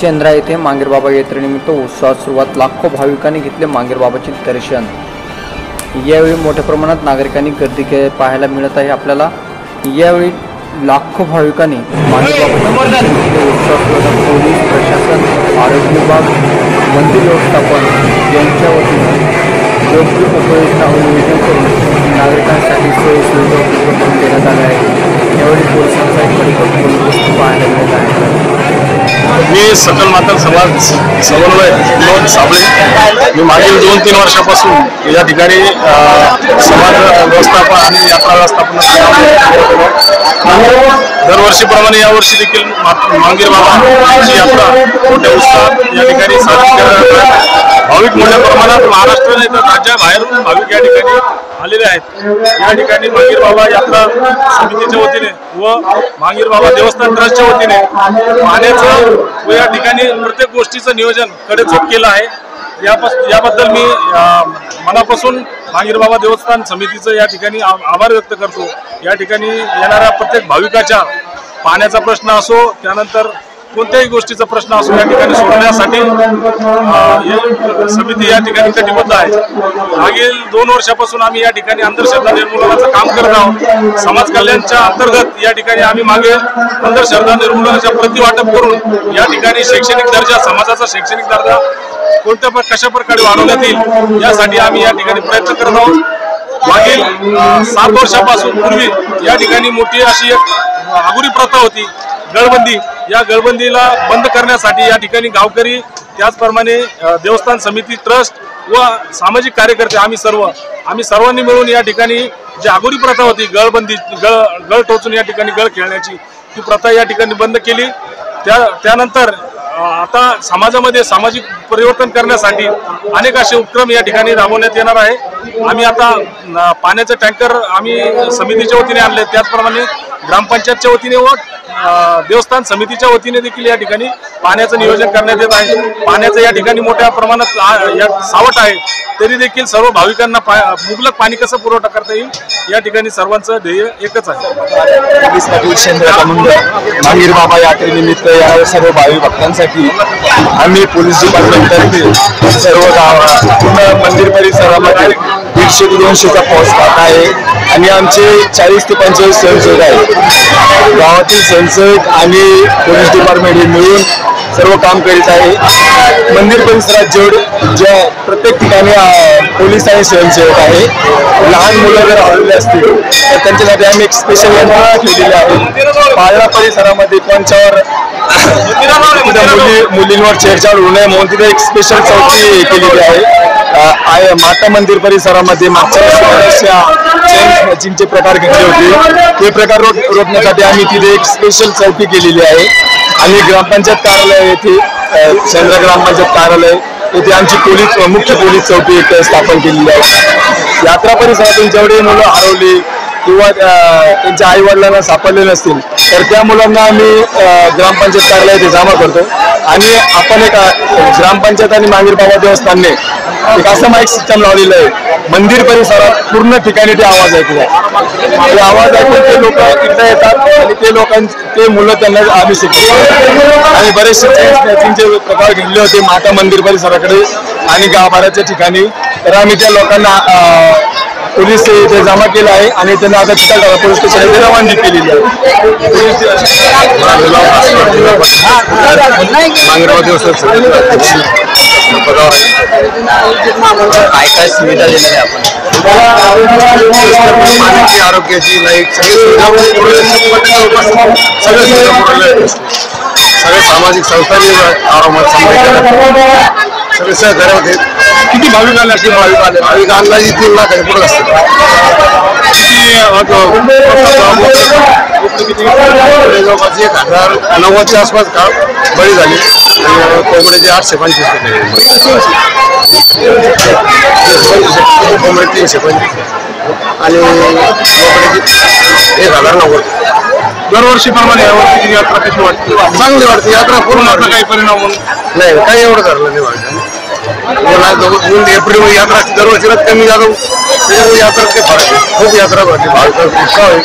शेंद्रा येथे मांगीरबाबा यात्रेनिमित्त उत्सवात सुरुवात। लाखो भाविकांनी घेतले मांगीरबाबाचे दर्शन। यावेळी मोठ्या प्रमाणात नागरिकांनी गर्दी पाहायला मिळत आहे। आपल्याला यावेळी लाखो भाविकांनी मांगीरबाबाचे उत्सव सुरुवात। पोलीस प्रशासन, आरोग्य विभाग, मंदिर व्यवस्थापन यांच्या वतीने योग्य उपाययोजना व नियोजन करून नागरिकांसाठी सोयी सुविधा उपलब्ध करून देण्यात आल्या आहेत। यावेळी पोलिसांचा एक कडेकोट बंदोबस्त पाहायला मिळत आहे। मी सकल माता समाज समन्वय विनोद साबळे। मी मागील 2-3 वर्षापासून या ठिकाणी समाज व्यवस्थापन आणि यात्रा व्यवस्थापन दरवर्षीप्रमाणे यावर्षी देखील मांगीरबाबाची यात्रा मोठ्या उत्साहात या ठिकाणी साजरी करण्यात येत आहे। भाविक मोठ्या प्रमाणात महाराष्ट्र नाही तर राज्याबाहेरून भाविक या ठिकाणी आलेले आहेत। या ठिकाणी मांगीरबाबा यात्रा समितीच्या वतीने व मांगीरबाबा देवस्थान ट्रस्टच्या वतीने पाण्याचं व या ठिकाणी प्रत्येक गोष्टीचं नियोजन कडेचोट केलं आहे। याबद्दल मी मनापासून मांगीरबाबा देवस्थान समितीचं या ठिकाणी आभार व्यक्त करतो। या ठिकाणी येणाऱ्या प्रत्येक भाविकाच्या पाण्याचा प्रश्न असो, त्यानंतर कोणत्याही गोष्टीचा प्रश्न असो, या ठिकाणी सोडवण्यासाठी समिती या ठिकाणी कटिबद्ध आहे। मागील 2 वर्षापासून आम्ही या ठिकाणी अंधश्रद्धा निर्मूलनाचं काम करत आहोत। समाज कल्याणच्या अंतर्गत या ठिकाणी आम्ही मागे अंधश्रद्धा निर्मूलनाच्या प्रतिवाटप करून या ठिकाणी शैक्षणिक दर्जा, समाजाचा शैक्षणिक दर्जा कशा प्रकारे वाढवण्यात येईल यासाठी आम्ही या ठिकाणी प्रयत्न करत आहोत। मागील 7 वर्षापासून पूर्वी या ठिकाणी मोठी अशी एक आगुरी प्रथा होती, गळबंदी। या गळबंदीला बंद करण्यासाठी या ठिकाणी गावकरी, त्याचप्रमाणे देवस्थान समिती, ट्रस्ट व सामाजिक कार्यकर्ते आम्ही सर्वांनी मिळून या ठिकाणी जी आगुरी प्रथा होती गळबंदी, गळ टोचून या ठिकाणी गळ खेळण्याची, ती प्रथा या ठिकाणी बंद केली। त्यानंतर आता समाजामध्ये सामाजिक परिवर्तन करण्यासाठी अनेक असे उपक्रम या ठिकाणी राबवण्यात येणार आहे। आम्ही आता पाण्याचे टँकर आम्ही समितीच्या वतीने आणले, त्याचप्रमाणे ग्रामपंचायतच्या वतीने व देवस्थान समितीच्या वतीने देखील या ठिकाणी पाण्याचं नियोजन करण्यात येत आहे। पाण्याचं या ठिकाणी मोठ्या प्रमाणात सावट आहे, तरी देखील सर्व भाविकांना मुबलक पाणी कसं पुरवठा करता येईल या ठिकाणी सर्वांचं ध्येय एकच आहे। मांगीरबाबा यात्रेनिमित्त या सर्व भाविक भक्तांसाठी आम्ही पोलीस डिपार्टमेंटतर्फे सर्व पूर्ण मंदिर परिसरामध्ये 150 ते 200चा पाऊस पाहत आहे आणि आमचे 40 ते 45 स्वयंसेवक आहेत। गावातील स्वयंसेवक आणि पोलीस डिपार्टमेंट हे मिळून सर्व काम करीत आहे। मंदिर परिसरात ज्या प्रत्येक ठिकाणी पोलीस आणि स्वयंसेवक आहे। लहान मुलं जर हरवले असतील तर त्यांच्यासाठी आम्ही एक स्पेशल यंत्रणा केलेली आहे। पाळणा परिसरामध्ये कोणच्यावर मुलींवर छेडछाड होऊ नये म्हणून तिथे एक स्पेशल चौकी केलेली आहे। माता मंदिर परिसरामध्ये मागच्या चेन स्नॅचिंगचे प्रकार घेतले होते, ते प्रकार रोखण्यासाठी आम्ही तिथे एक स्पेशल चौकी केलेली आहे। आणि ग्रामपंचायत कार्यालय येथे शेंद्रा ग्रामपंचायत कार्यालय येथे आमची मुख्य पोलीस चौकी एक स्थापन केलेली आहे। यात्रा परिसरातून जेवढे मुलं हरवली किंवा त्यांच्या आई वडिलांना सापडले नसतील तर त्या मुलांना आम्ही ग्रामपंचायत कार्यालय येथे जमा करतो आणि आपण एक ग्रामपंचायत आणि मांगीरबाबा देवस्थानने एक असं माईक सिस्टम लावलेलं आहे। मंदिर परिसरात पूर्ण ठिकाणी ते आवाज ऐकू ते आवाज ऐकून ते लोक इकडे येतात आणि ते मुलं त्यांना आम्ही शिकवतो। आणि बरेचसे चेन स्नॅचिंगचे प्रकार घेतले होते माता मंदिर परिसराकडे आणि गाभाऱ्याच्या ठिकाणी, तर आम्ही त्या लोकांना पोलीस इथे जमा केला आहे आणि त्यांना आता चिखलदरा पोलीस स्टेशन इथे रवानगी केलेली आहे। मांगीरबाबा देवस्थान काय सुविधा दिलेल्या आपण पाण्याची, आरोग्याची, लाईट सगळे सामाजिक संस्थांनी सगळे सहकार्य होते। किती भाविक आले असतील? भाविक अंदाजे 3 लाखाच्या पुढे असतात। जवळपास 1090च्या आसपास बळी झाली आणि कोंबड्याचे 825 कोंबडे 325 आणि 1090। दरवर्षीप्रमाणे यावर्षी यात्रा कशी वाटते? चांगली वाटते। यात्रा पूर्ण काही परिणाम नाही, काही एवढं धरलं नाही भाविकांनी। एप्रिल यात्रा असते दरवर्षी कमी झालं, त्याच्यामुळे यात्रा ते फरक खूप यात्रा भरली भाविकांचा उत्साह आहे।